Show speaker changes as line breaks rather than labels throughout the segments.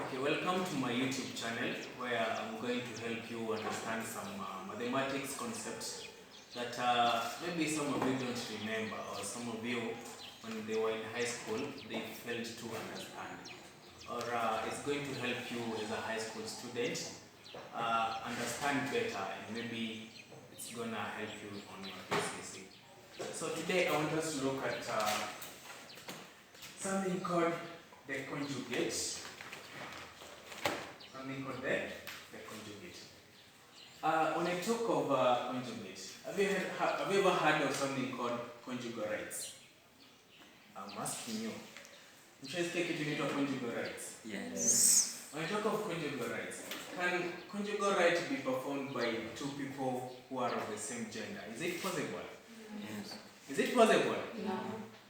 Okay, welcome to my YouTube channel where I'm going to help you understand some mathematics concepts that maybe some of you don't remember, or some of you when they were in high school they failed to understand, or it's going to help you as a high school student understand better, and maybe it's gonna help you on your PCC. So today I want us to look at something called the conjugate. Something called the conjugate. When I talk of conjugate, have you ever heard of something called conjugal rights? I'm asking you. Just take it into conjugal rights.
Yes.
When I talk of conjugal rights, can conjugal rights be performed by two people who are of the same gender? Is it possible?
Yes.
Is it possible?
No.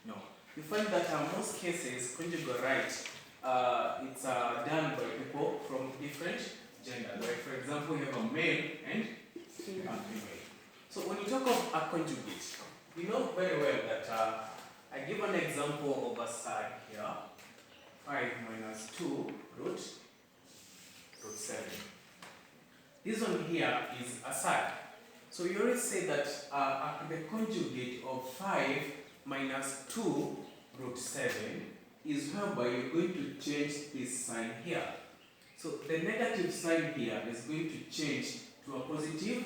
No. You find that in most cases, conjugal rights it's done by people from different genders. Like for example, you have a male and a female. So when you talk of a conjugate, you know very well that I give an example of a side here. 5 minus 2 root 7. This one here is a side. So you always say that the conjugate of 5 minus 2 root 7 is whereby you're going to change this sign here. So the negative sign here is going to change to a positive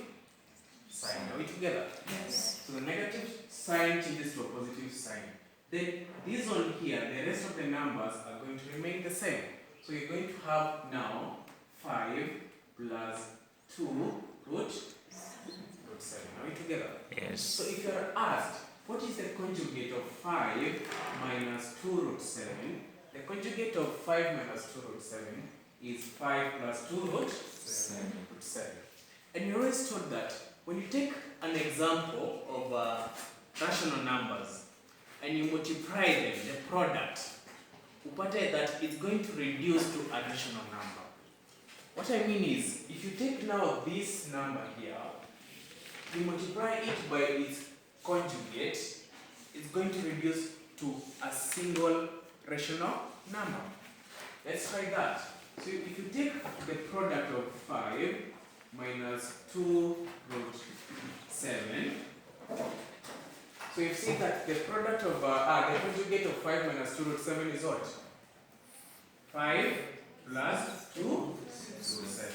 sign. Are we together?
Yes.
So the negative sign changes to a positive sign. Then this one here, the rest of the numbers are going to remain the same. So you're going to have now 5 plus 2 root 7. Are we together?
Yes.
So if you are asked, what is the conjugate of 5 minus 2 root 7? The conjugate of 5 minus 2 root 7 is 5 plus 2 root 7. And you always told that when you take an example of rational numbers and you multiply them, the product, upate that it's going to reduce to a rational number. What I mean is, if you take now this number here, you multiply it by its conjugate, it's going to reduce to a single rational number. Let's try that. So if you take the product of 5 minus 2 root 7, so you see that the product of the conjugate of 5 minus 2 root 7 is what? 5 plus 2 root 7.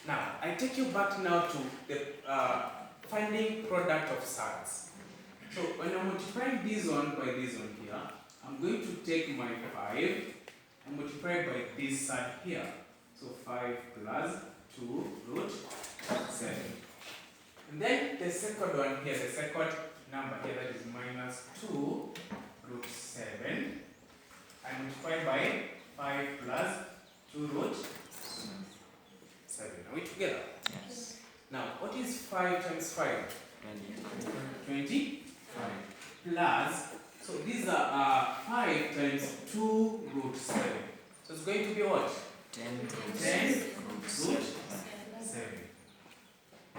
Now, I take you back now to the finding product of sides. So when I'm multiplying this one by this one here, I'm going to take my 5 and multiply by this side here. So 5 plus 2 root 7. And then the second one here, the second number here, that is minus 2 root 7. I multiply by 5 plus 2 root 7. Are we together?
Yes.
Now, what is 5 times 5? 25. Plus, so these are 5 times 2 root 7. So it's going to be what?
10
root 7.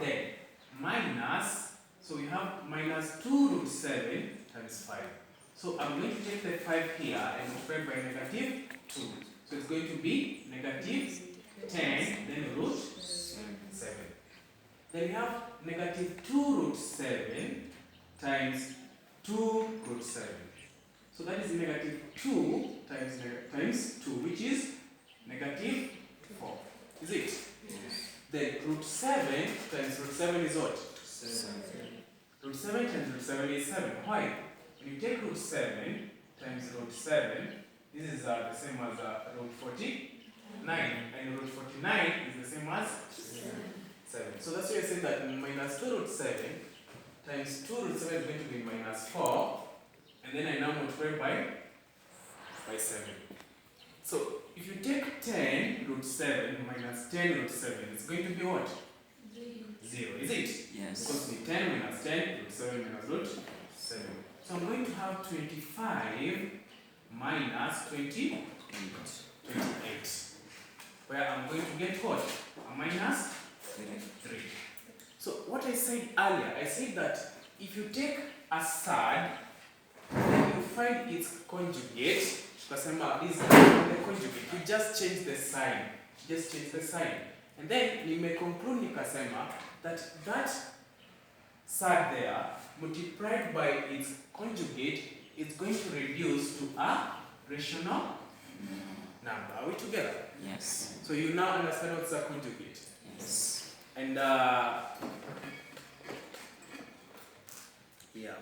Then, minus, so we have minus 2 root 7 times 5. So I'm going to take the 5 here and multiply by negative 2. So it's going to be negative 10, then root 7. Then we have negative 2 root 7 times 2 root 7. So that is negative 2 times 2, which is negative 4. Is it?
Yes.
Then root 7 times root 7 is what?
7.
Root 7 times root 7 is 7. Why? When you take root 7 times root 7, this is the same as root 49. And root 49 is the same as 7. So that's why I said that minus 2 root 7 times 2 root 7 is going to be minus 4. And then I now multiply by 7. So if you take 10 root 7 minus 10 root 7, it's going to be what? 0. Is it?
Yes.
Because it's 10 minus 10 root 7 minus root 7. So I'm going to have 25 minus 28. Where I'm going to get what? A minus 3. So what I said earlier, I said that if you take a side, then you find its conjugate, tukasema this is the conjugate. You just change the sign. Just change the sign. And then nimeconclude nikasema that sad there multiplied by its conjugate is going to reduce to a rational number. Are we together?
Yes.
So you now understand what's a conjugate.
Yes.
And yeah.